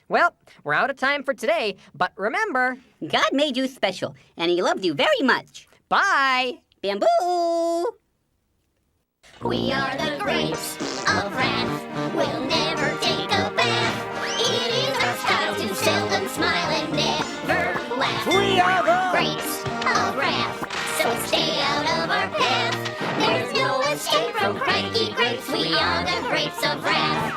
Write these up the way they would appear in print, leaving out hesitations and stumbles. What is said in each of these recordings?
Well, we're out of time for today, but remember... God made you special, and he loved you very much. Bye! Bamboo! We are the grapes of wrath. We'll never take a bath. It is our style to seldom smile and never laugh. We are the grapes of wrath, so stay out of our path. There's no escape from cranky grapes. We are the grapes of wrath.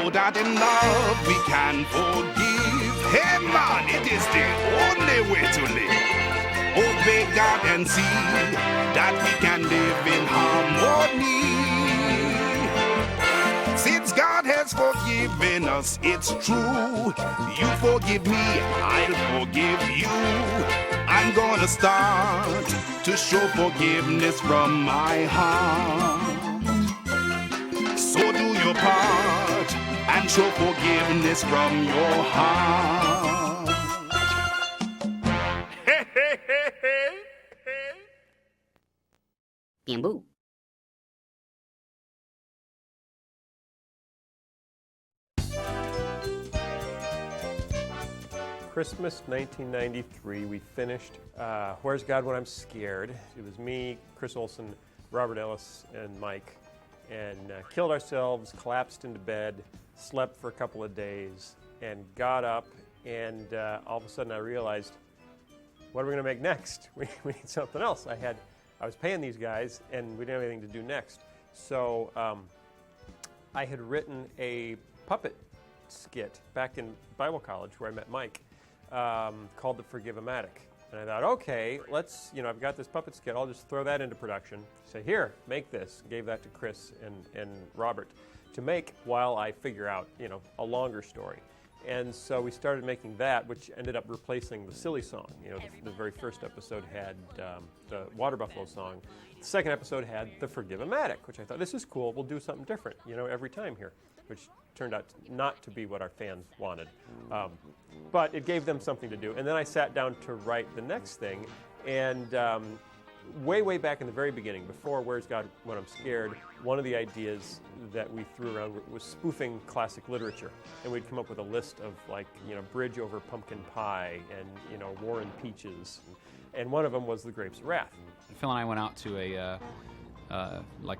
That in love we can forgive. Hey man, it is the only way to live. Obey God and see that we can live in harmony. Since God has forgiven us, it's true. You forgive me, I'll forgive you. I'm gonna start to show forgiveness from my heart. So do your part and show forgiveness from your heart. Hey, hey, hey, hey, hey. Bamboo. Christmas 1993, we finished Where's God When I'm Scared? It was me, Chris Olsen, Robert Ellis, and Mike. And killed ourselves, collapsed into bed, slept for a couple of days, and got up, and all of a sudden I realized, what are we going to make next? We need something else. I was paying these guys, and we didn't have anything to do next. So I had written a puppet skit back in Bible college where I met Mike, called The Forgive-O-Matic. And I thought, okay, let's, I've got this puppet skit, I'll just throw that into production. Say, here, make this. Gave that to Chris and Robert to make while I figure out, a longer story. And so we started making that, which ended up replacing the silly song. The very first episode had the Water Buffalo song. The second episode had The Forgive-O-Matic, which I thought, this is cool, we'll do something different, every time here, which turned out not to be what our fans wanted. But it gave them something to do. And then I sat down to write the next thing, and way back in the very beginning, before Where's God When I'm Scared, one of the ideas that we threw around was spoofing classic literature. And we'd come up with a list of Bridge Over Pumpkin Pie and, War and Peaches. And one of them was The Grapes of Wrath. Phil and I went out to a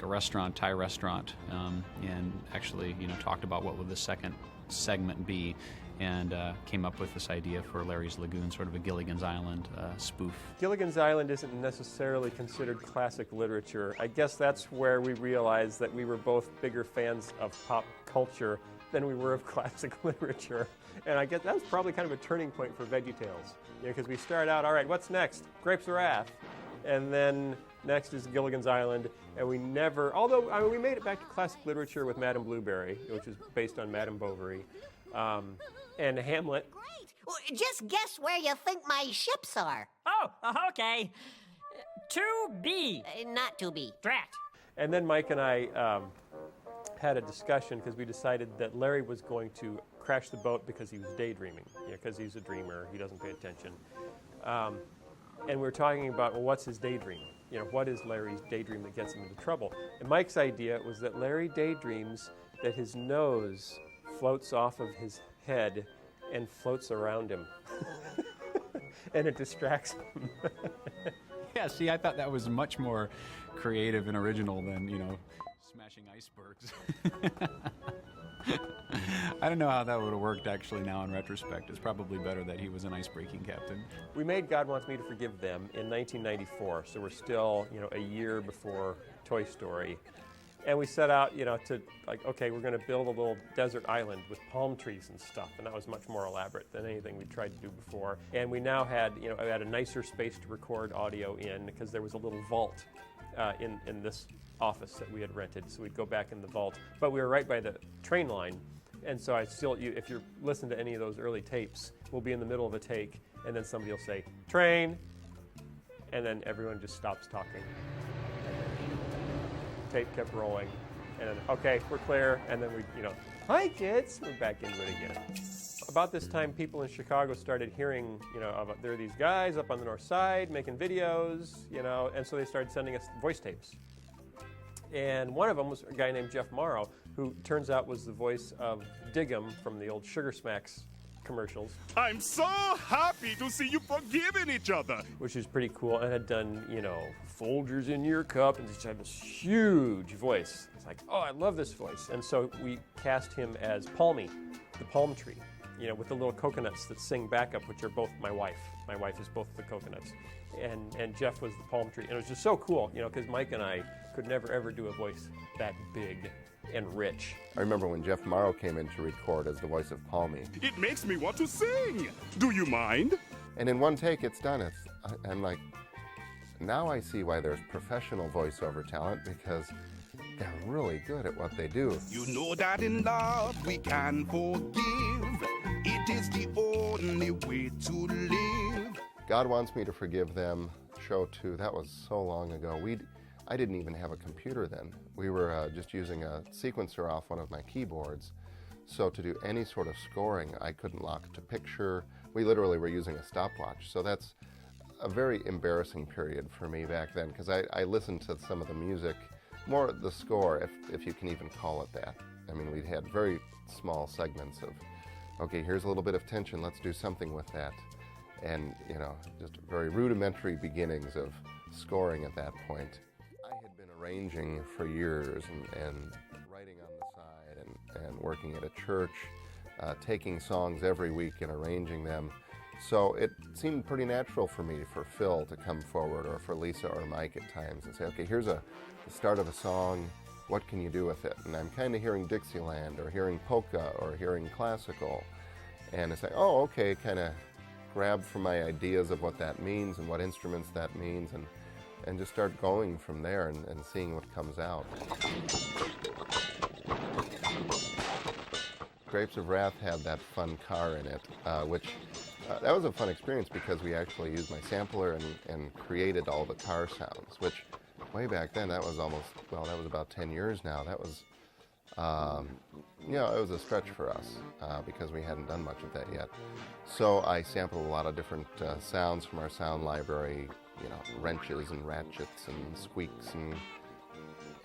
restaurant, Thai restaurant, and actually, talked about what would the second segment be, and came up with this idea for Larry's Lagoon, sort of a Gilligan's Island spoof. Gilligan's Island isn't necessarily considered classic literature. I guess that's where we realized that we were both bigger fans of pop culture than we were of classic literature. And I guess that was probably kind of a turning point for VeggieTales. Because we started out, all right, what's next? Grapes of Wrath. And then next is Gilligan's Island, and we never, we made it back to classic literature with Madame Blueberry, which is based on Madame Bovary, and Hamlet. Great! Well, just guess where you think my ships are. Oh, okay. To be. Not to be. Drat. And then Mike and I had a discussion because we decided that Larry was going to crash the boat because he was daydreaming, because he's a dreamer, he doesn't pay attention. And we were talking about, well, what's his daydream? What is Larry's daydream that gets him into trouble? And Mike's idea was that Larry daydreams that his nose floats off of his head and floats around him. And it distracts him. Yeah, see, I thought that was much more creative and original than, smashing icebergs. I don't know how that would have worked actually now in retrospect. It's probably better that he was an ice-breaking captain. We made God Wants Me to Forgive Them in 1994, so we're still, a year before Toy Story. And we set out, to okay, we're going to build a little desert island with palm trees and stuff, and that was much more elaborate than anything we tried to do before. And we now had, I had a nicer space to record audio in because there was a little vault in this office that we had rented, so we'd go back in the vault. But we were right by the train line, and so if you listen to any of those early tapes, we'll be in the middle of a take, and then somebody will say, train, and then everyone just stops talking. Tape kept rolling, and then, okay, we're clear, and then we, hi kids, we're back into it again. About this time, people in Chicago started hearing, about there are these guys up on the north side making videos, and so they started sending us voice tapes. And one of them was a guy named Jeff Morrow, who turns out was the voice of Diggum from the old Sugar Smacks commercials. I'm so happy to see you forgiving each other. Which is pretty cool, and had done, Folgers in your cup, and just had this huge voice. It's like, oh, I love this voice. And so we cast him as Palmy, the palm tree, with the little coconuts that sing backup, which are both my wife. My wife is both the coconuts. And Jeff was the palm tree. And it was just so cool, because Mike and I could never, ever do a voice that big and rich. I remember when Jeff Morrow came in to record as the voice of Palmy. It makes me want to sing. Do you mind? And in one take, it's done. I'm like, now I see why there's professional voiceover talent, because they're really good at what they do. You know that in love we can forgive. It is the only way to live. God Wants Me to Forgive Them, show 2, that was so long ago. I didn't even have a computer then. We were just using a sequencer off one of my keyboards. So to do any sort of scoring, I couldn't lock to picture. We literally were using a stopwatch. So that's a very embarrassing period for me back then, because I listened to some of the music, more the score, if you can even call it that. I mean, we had very small segments of, okay, here's a little bit of tension, let's do something with that. And, just very rudimentary beginnings of scoring at that point. I had been arranging for years and writing on the side and working at a church, taking songs every week and arranging them. So it seemed pretty natural for me for Phil to come forward, or for Lisa or Mike at times, and say, okay, here's the start of a song, what can you do with it? And I'm kind of hearing Dixieland, or hearing polka, or hearing classical. And it's like, oh, okay, kind of grab from my ideas of what that means and what instruments that means, and just start going from there and seeing what comes out. Grapes of Wrath had that fun car in it, which that was a fun experience because we actually used my sampler and created all the car sounds, which way back then, that was about 10 years now. That was, it was a stretch for us because we hadn't done much of that yet. So I sampled a lot of different sounds from our sound library, wrenches and ratchets and squeaks and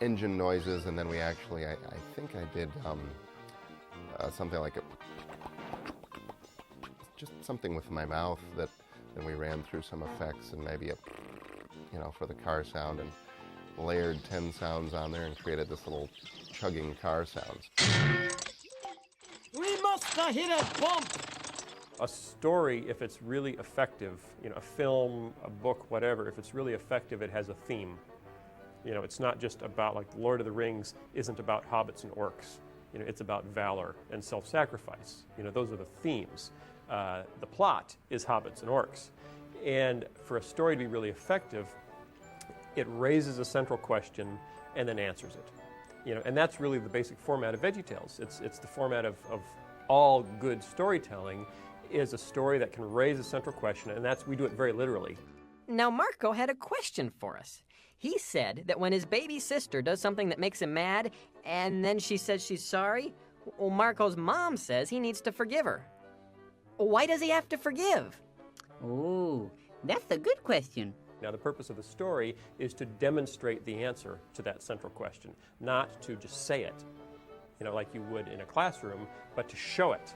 engine noises, and then we actually, I think I did something like just something with my mouth that then we ran through some effects and maybe for the car sound, and layered 10 sounds on there and created this little chugging car sounds. We must have hit a bump. A story, if it's really effective, a film, a book, whatever, if it's really effective, it has a theme. It's not just about, like, Lord of the Rings isn't about hobbits and orcs. It's about valor and self-sacrifice. Those are the themes. The plot is hobbits and orcs. And for a story to be really effective, it raises a central question and then answers it. And that's really the basic format of VeggieTales. It's the format of all good storytelling, is a story that can raise a central question, and we do it very literally. Now, Marco had a question for us. He said that when his baby sister does something that makes him mad, and then she says she's sorry, well, Marco's mom says he needs to forgive her. Why does he have to forgive? Oh, that's a good question. Now, the purpose of the story is to demonstrate the answer to that central question, not to just say it, like you would in a classroom, but to show it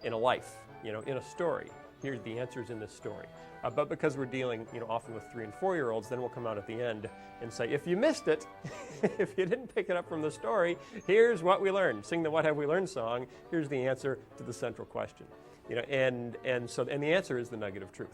in a life, in a story. Here's the answers in this story. But because we're dealing, often with 3- and 4-year-olds, then we'll come out at the end and say, if you missed it, if you didn't pick it up from the story, here's what we learned. Sing the What Have We Learned song. Here's the answer to the central question. And the answer is the nugget of truth.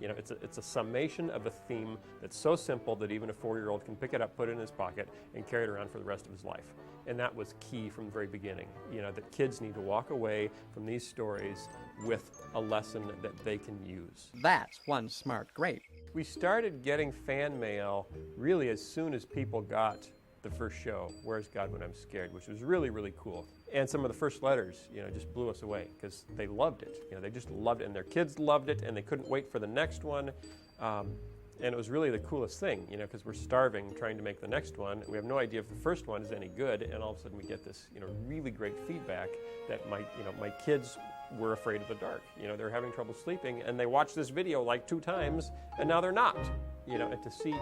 It's a summation of a theme that's so simple that even a 4-year-old can pick it up, put it in his pocket, and carry it around for the rest of his life. And that was key from the very beginning, that kids need to walk away from these stories with a lesson that they can use. That's one smart grape. We started getting fan mail really as soon as people got the first show, Where's God When I'm Scared, which was really, really cool. And some of the first letters, just blew us away because they loved it. They just loved it, and their kids loved it, and they couldn't wait for the next one. And it was really the coolest thing, you know, because we're starving trying to make the next one. We have no idea if the first one is any good, and all of a sudden we get this, you know, really great feedback that my kids were afraid of the dark. You know, they're having trouble sleeping, and they watched this video like 2 times, and now they're not. You know, and to see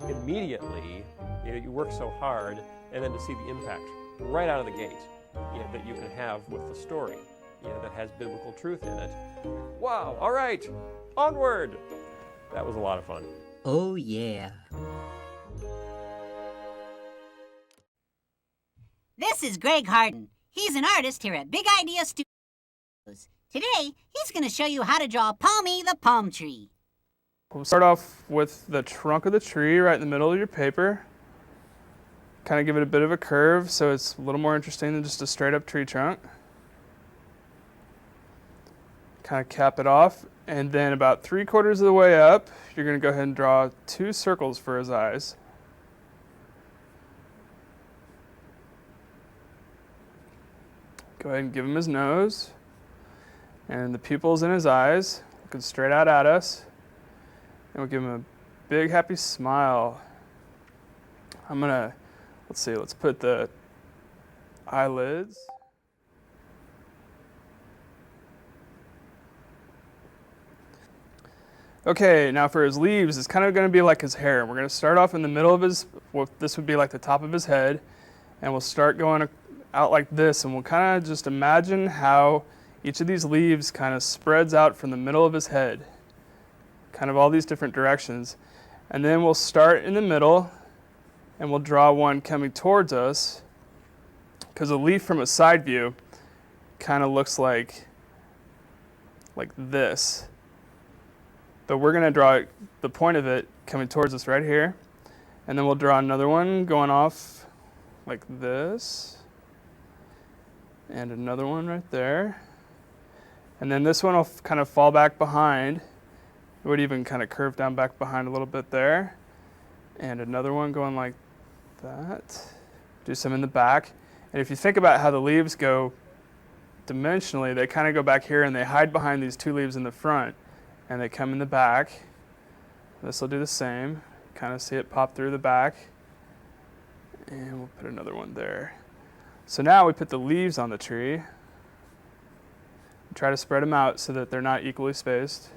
immediately, you know, you work so hard, and then to see the impact right out of the gate, you know, that you can have with the story, you know, that has biblical truth in it. Wow! All right, onward. That was a lot of fun. Oh, yeah. This is Greg Harden. He's an artist here at Big Idea Studios. Today, he's going to show you how to draw Palmy the palm tree. We'll start off with the trunk of the tree right in the middle of your paper. Kind of give it a bit of a curve so it's a little more interesting than just a straight up tree trunk. Kind of cap it off, and then about 3/4 of the way up, you're going to go ahead and draw 2 circles for his eyes. Go ahead and give him his nose, and the pupils in his eyes, looking straight out at us, and we'll give him a big happy smile. Let's put the eyelids. Okay, now for his leaves, it's kind of going to be like his hair. We're going to start off in the middle of this would be like the top of his head, and we'll start going out like this, and we'll kind of just imagine how each of these leaves kind of spreads out from the middle of his head, kind of all these different directions. And then we'll start in the middle, and we'll draw one coming towards us, because a leaf from a side view kind of looks like this. But we're going to draw the point of it coming towards us right here. And then we'll draw another one going off like this. And another one right there. And then this one will kind of fall back behind. It would even kind of curve down back behind a little bit there. And another one going like that. Do some in the back. And if you think about how the leaves go dimensionally, they kind of go back here and they hide behind these 2 leaves in the front. And they come in the back. This will do the same. Kind of see it pop through the back. And we'll put another one there. So now we put the leaves on the tree. Try to spread them out so that they're not equally spaced.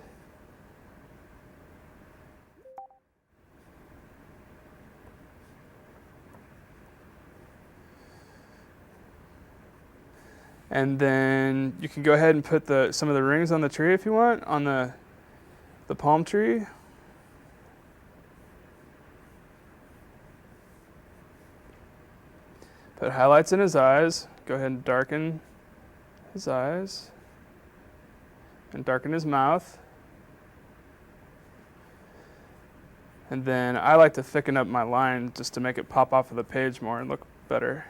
And then you can go ahead and put some of the rings on the tree if you want, on the palm tree. Put highlights in his eyes. Go ahead and darken his eyes. And darken his mouth. And then I like to thicken up my line just to make it pop off of the page more and look better.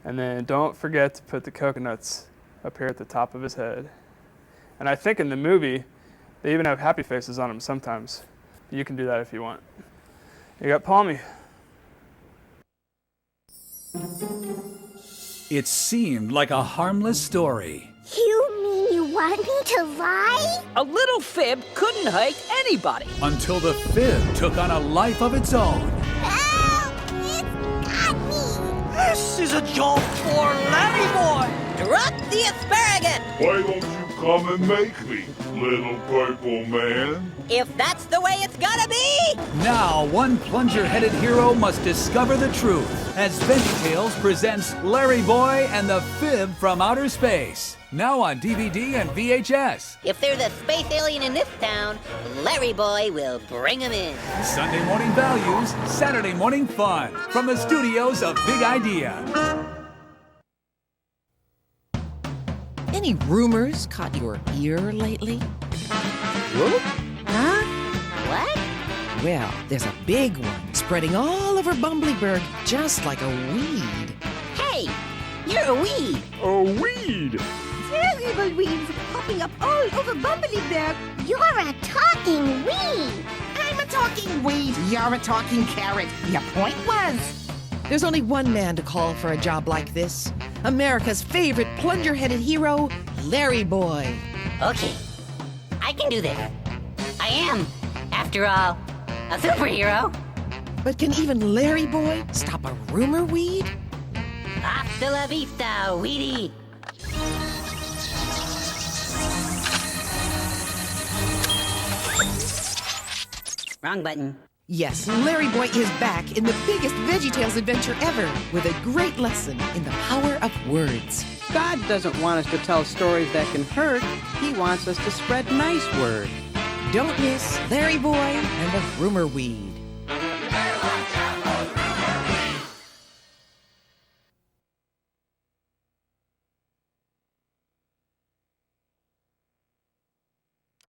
And then don't forget to put the coconuts up here at the top of his head. And I think in the movie, they even have happy faces on them sometimes. You can do that if you want. You got Palmy. It seemed like a harmless story. You mean you want me to lie? A little fib couldn't hurt anybody. Until the fib took on a life of its own. Help! It's got me! This is a job for Larry Boy. Drop the asparagus. Why don't you come and make me, little purple man? If that's the way it's gotta be. Now, one plunger-headed hero must discover the truth as VeggieTales presents Larry Boy and the Fib from Outer Space. Now on DVD and VHS. If there's a space alien in this town, Larry Boy will bring him in. Sunday morning values, Saturday morning fun. From the studios of Big Idea. Any rumors caught your ear lately? Whoop? Huh? What? Well, there's a big one spreading all over Bumbleberg just like a weed. Hey, you're a weed. A weed? Terrible weeds popping up all over Bumbleberg. You're a talking weed. I'm a talking weed. You're a talking carrot. Your point was. There's only one man to call for a job like this. America's favorite plunger-headed hero, Larry Boy. Okay, I can do this. I am, after all, a superhero. But can even Larry Boy stop a rumor weed? Hasta la vista, weedy. Wrong button. Yes, Larry Boy is back in the biggest VeggieTales adventure ever with a great lesson in the power of words. God doesn't want us to tell stories that can hurt. He wants us to spread nice word. Don't miss Larry Boy and the rumor weed.